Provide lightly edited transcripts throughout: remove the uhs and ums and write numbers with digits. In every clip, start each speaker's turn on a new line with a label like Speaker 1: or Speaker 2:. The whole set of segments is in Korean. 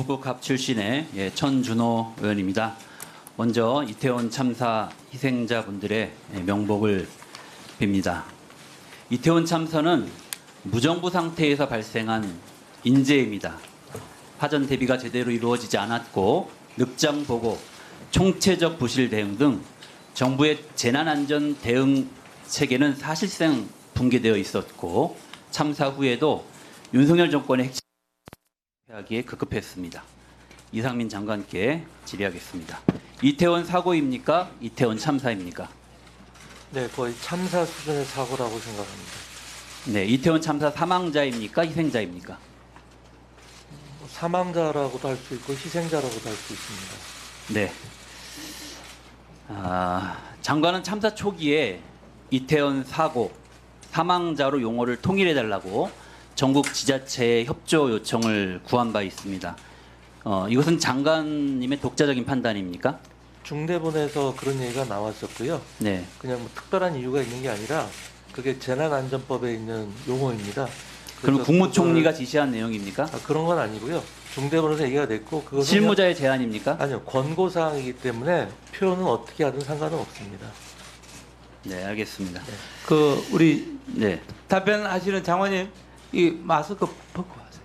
Speaker 1: 경북갑 출신의 천준호 의원입니다. 먼저 이태원 참사 희생자분들의 명복을 빕니다. 이태원 참사는 무정부 상태에서 발생한 인재입니다. 사전 대비가 제대로 이루어지지 않았고 늑장 보고, 총체적 부실 대응 등 정부의 재난안전 대응 체계는 사실상 붕괴되어 있었고 참사 후에도 윤석열 정권의 핵심 하기에 급급했습니다. 이상민 장관께 질의하겠습니다. 이태원 사고입니까? 이태원 참사입니까?
Speaker 2: 네, 거의 참사 수준의 사고라고 생각합니다.
Speaker 1: 네, 이태원 참사 사망자입니까? 희생자입니까?
Speaker 2: 사망자라고도 할 수 있고 희생자라고도 할 수 있습니다.
Speaker 1: 네. 장관은 참사 초기에 이태원 사고 사망자로 용어를 통일해달라고 전국 지자체에 협조 요청을 구한 바 있습니다. 이것은 장관님의 독자적인 판단입니까?
Speaker 2: 중대본에서 그런 얘기가 나왔었고요.
Speaker 1: 네.
Speaker 2: 그냥 뭐 특별한 이유가 있는 게 아니라 그게 재난안전법에 있는 용어입니다.
Speaker 1: 그럼
Speaker 2: 그래서
Speaker 1: 국무총리가 지시한 내용입니까?
Speaker 2: 그런 건 아니고요. 중대본에서 얘기가 됐고 그것은
Speaker 1: 실무자의 제안입니까?
Speaker 2: 아니요, 권고사항이기 때문에 표현은 어떻게 하든 상관은 없습니다.
Speaker 1: 네, 알겠습니다.
Speaker 3: 우리
Speaker 1: 네.
Speaker 3: 답변하시는 장관님 이 마스크 벗고 하세요.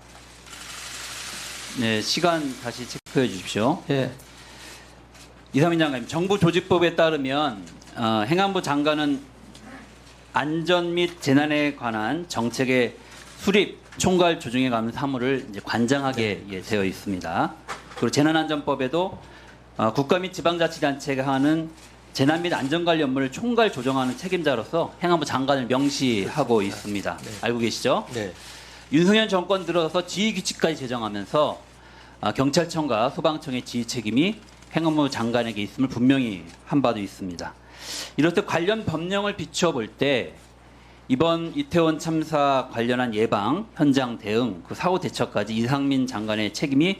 Speaker 1: 네, 시간 다시 체크해 주십시오.
Speaker 3: 예.
Speaker 1: 이상민 장관님, 정부 조직법에 따르면 행안부 장관은 안전 및 재난에 관한 정책의 수립, 총괄 조정에 관한 사무를 이제 관장하게 되어 있습니다. 그리고 재난안전법에도 국가 및 지방자치단체가 하는 재난 및 안전관리 업무를 총괄 조정하는 책임자로서 행안부 장관을 명시하고 있습니다.
Speaker 2: 네.
Speaker 1: 알고 계시죠?
Speaker 2: 네.
Speaker 1: 윤석열 정권 들어서 지휘규칙까지 제정하면서 경찰청과 소방청의 지휘 책임이 행안부 장관에게 있음을 분명히 한 바도 있습니다. 이렇듯 관련 법령을 비춰볼 때 이번 이태원 참사 관련한 예방, 현장 대응, 그 사고 대처까지 이상민 장관의 책임이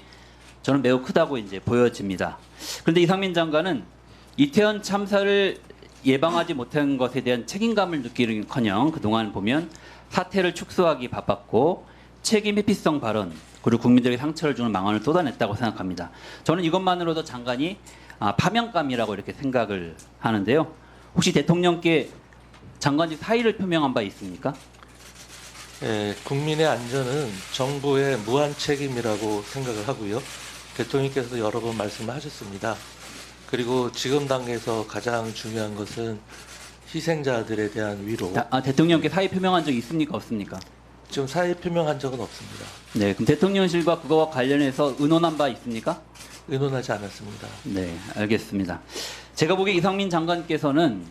Speaker 1: 저는 매우 크다고 이제 보여집니다. 그런데 이상민 장관은 이태원 참사를 예방하지 못한 것에 대한 책임감을 느끼는커녕 그동안 보면 사태를 축소하기 바빴고 책임 회피성 발언, 그리고 국민들에게 상처를 주는 망언을 쏟아냈다고 생각합니다. 저는 이것만으로도 장관이 파면감이라고 이렇게 생각을 하는데요. 혹시 대통령께 장관직 사의를 표명한 바 있습니까?
Speaker 2: 예, 국민의 안전은 정부의 무한 책임이라고 생각을 하고요. 대통령께서도 여러 번 말씀을 하셨습니다. 그리고 지금 단계에서 가장 중요한 것은 희생자들에 대한 위로.
Speaker 1: 대통령께 사의 표명한 적이 있습니까? 없습니까?
Speaker 2: 지금 사의 표명한 적은 없습니다.
Speaker 1: 네, 그럼 대통령실과 그거와 관련해서 의논한 바 있습니까?
Speaker 2: 의논하지 않았습니다.
Speaker 1: 네, 알겠습니다. 제가 보기에 이상민 장관께서는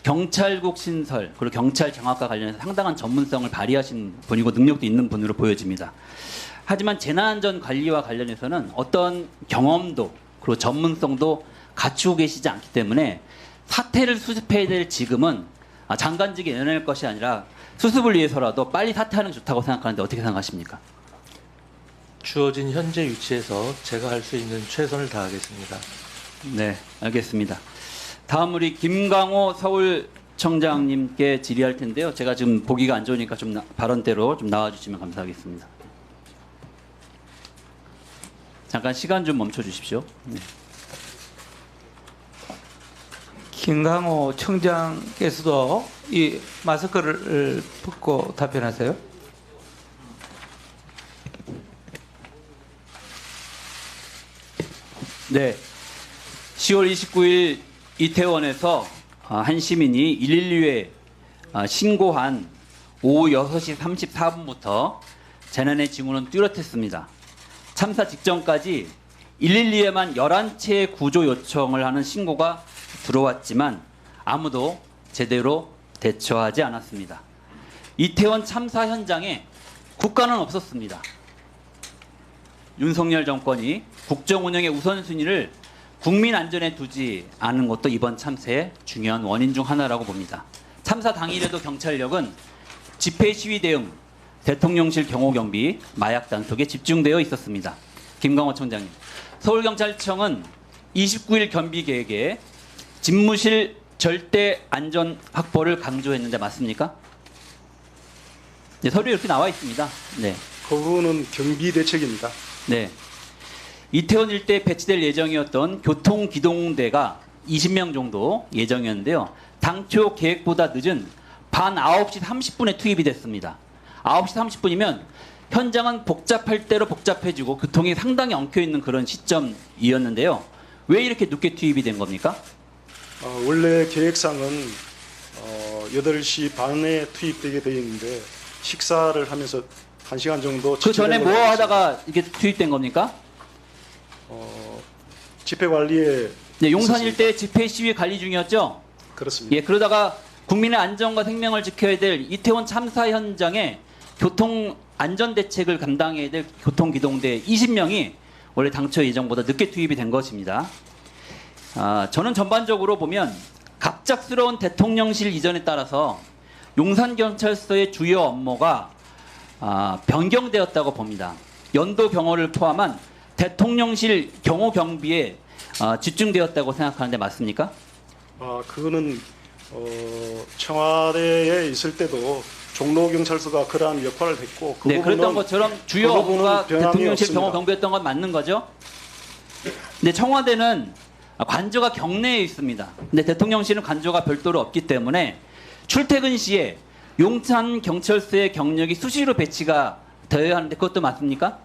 Speaker 1: 경찰국 신설 그리고 경찰 장악과 관련해서 상당한 전문성을 발휘하신 분이고 능력도 있는 분으로 보여집니다. 하지만 재난안전 관리와 관련해서는 어떤 경험도 그리고 전문성도 갖추고 계시지 않기 때문에 사태를 수습해야 될 지금은 장관직에 연연할 것이 아니라 수습을 위해서라도 빨리 사퇴하는 게 좋다고 생각하는데 어떻게 생각하십니까?
Speaker 2: 주어진 현재 위치에서 제가 할 수 있는 최선을 다하겠습니다.
Speaker 1: 네, 알겠습니다. 다음 우리 김강호 서울청장님께 질의할 텐데요. 제가 지금 보기가 안 좋으니까 좀 발언대로 좀 나와주시면 감사하겠습니다. 잠깐 시간 좀 멈춰 주십시오. 네.
Speaker 3: 김강호 청장께서도 이 마스크를 벗고 답변하세요.
Speaker 1: 네, 10월 29일 이태원에서 한 시민이 112에 신고한 오후 6시 34분부터 재난의 징후는 뚜렷했습니다. 참사 직전까지 112에만 11채의 구조 요청을 하는 신고가 들어왔지만 아무도 제대로 대처하지 않았습니다. 이태원 참사 현장에 국가는 없었습니다. 윤석열 정권이 국정 운영의 우선순위를 국민 안전에 두지 않은 것도 이번 참사의 중요한 원인 중 하나라고 봅니다. 참사 당일에도 경찰력은 집회 시위 대응, 대통령실 경호 경비, 마약 단속에 집중되어 있었습니다. 김강호 청장님, 서울경찰청은 29일 경비 계획에 집무실 절대 안전 확보를 강조했는데 맞습니까? 네, 서류에 이렇게 나와 있습니다. 네.
Speaker 4: 그거는 경비 대책입니다.
Speaker 1: 네. 이태원 일대에 배치될 예정이었던 교통기동대가 20명 정도 예정이었는데요. 당초 계획보다 늦은 밤 9시 30분에 투입이 됐습니다. 9시 30분이면 현장은 복잡할 대로 복잡해지고 교통이 상당히 엉켜있는 그런 시점이었는데요. 왜 이렇게 늦게 투입이 된 겁니까?
Speaker 4: 원래 계획상은 8시 반에 투입되게 되어 있는데 식사를 하면서 1시간 정도
Speaker 1: 그 전에
Speaker 4: 지체된
Speaker 1: 뭐
Speaker 4: 걸로
Speaker 1: 하다가 이게 투입된 겁니까?
Speaker 4: 집회 관리에
Speaker 1: 네, 용산
Speaker 4: 있었습니다.
Speaker 1: 일대 집회 시위 관리 중이었죠.
Speaker 4: 그렇습니다.
Speaker 1: 예, 그러다가 국민의 안전과 생명을 지켜야 될 이태원 참사 현장에 교통 안전 대책을 감당해야 될 교통기동대 20명이 원래 당초 예정보다 늦게 투입이 된 것입니다. 저는 전반적으로 보면 갑작스러운 대통령실 이전에 따라서 용산경찰서의 주요 업무가 변경되었다고 봅니다. 연도 경호를 포함한 대통령실 경호 경비에 집중되었다고 생각하는데 맞습니까?
Speaker 4: 그거는 청와대에 있을 때도 종로경찰서가 그러한 역할을 했고 그
Speaker 1: 네,
Speaker 4: 부분은
Speaker 1: 그랬던 것처럼 주요
Speaker 4: 그 부분은
Speaker 1: 업무가
Speaker 4: 변함이
Speaker 1: 대통령실
Speaker 4: 없습니다.
Speaker 1: 경호 경비였던 건 맞는 거죠? 근데 청와대는 관저가 경내에 있습니다. 근데 대통령실은 관저가 별도로 없기 때문에 출퇴근 시에 용산 경찰서의 경력이 수시로 배치가 되어야 하는데 그것도 맞습니까?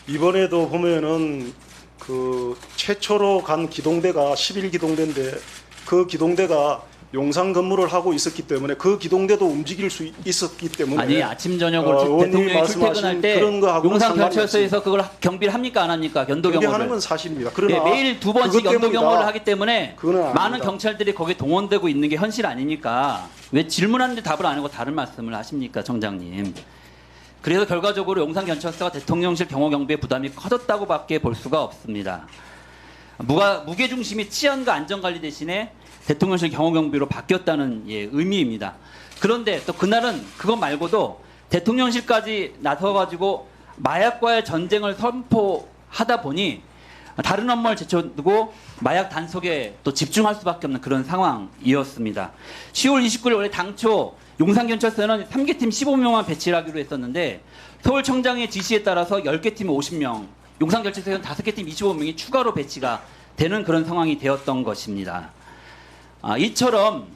Speaker 4: 이번에도 보면은 그 최초로 간 기동대가 11기동대인데 그 기동대가 용산 근무를 하고 있었기 때문에 그 기동대도 움직일 수 있었기 때문에
Speaker 1: 아니 아침 저녁으로
Speaker 4: 의원님이
Speaker 1: 대통령이 출퇴근할
Speaker 4: 말씀하신
Speaker 1: 때
Speaker 4: 그런 거하고는
Speaker 1: 용산
Speaker 4: 상관이
Speaker 1: 경찰서에서 그걸 경비를 합니까 안 합니까? 연도
Speaker 4: 그게
Speaker 1: 경호를.
Speaker 4: 하는 건 사실입니다.
Speaker 1: 예,
Speaker 4: 그러나
Speaker 1: 매일 두 번씩
Speaker 4: 그것
Speaker 1: 연도
Speaker 4: 때문이다.
Speaker 1: 경호를 하기 때문에
Speaker 4: 그거는 아닙니다.
Speaker 1: 많은 경찰들이 거기에 동원되고 있는 게 현실 아니니까 왜 질문하는데 답을 안 하고 다른 말씀을 하십니까, 청장님? 그래서 결과적으로 용산경찰서가 대통령실 경호경비의 부담이 커졌다고밖에 볼 수가 없습니다. 무게중심이 치안과 안전관리 대신에 대통령실 경호경비로 바뀌었다는 의미입니다. 그런데 또 그날은 그것 말고도 대통령실까지 나서가지고 마약과의 전쟁을 선포하다 보니 다른 업무를 제쳐두고 마약 단속에 또 집중할 수밖에 없는 그런 상황이었습니다. 10월 29일 원래 당초 용산경찰서는 3개 팀 15명만 배치하기로 했었는데 서울청장의 지시에 따라서 10개 팀 50명, 용산경찰서는 5개 팀 25명이 추가로 배치가 되는 그런 상황이 되었던 것입니다. 이처럼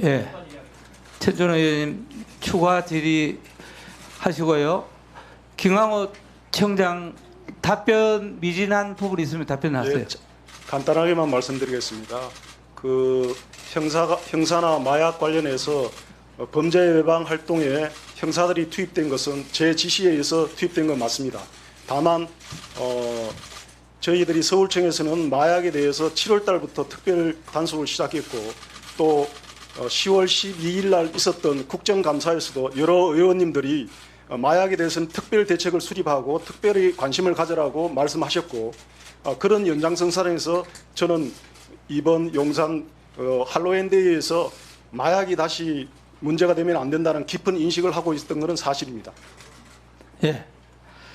Speaker 3: 예. 최준호 의원님 추가 질의하시고요. 김광호 청장 답변 미진한 부분이 있으면 답변하세요.
Speaker 4: 예, 간단하게만 말씀드리겠습니다. 그 형사나 마약 관련해서 범죄 예방 활동에 형사들이 투입된 것은 제 지시에 의해서 투입된 건 맞습니다. 다만 저희들이 서울청에서는 마약에 대해서 7월 달부터 특별 단속을 시작했고 또 10월 12일 날 있었던 국정감사에서도 여러 의원님들이 마약에 대해서는 특별 대책을 수립하고 특별히 관심을 가져라고 말씀하셨고 그런 연장선상에서 저는 이번 용산 할로윈데이에서 마약이 다시 문제가 되면 안 된다는 깊은 인식을 하고 있었던 것은 사실입니다.
Speaker 3: 예.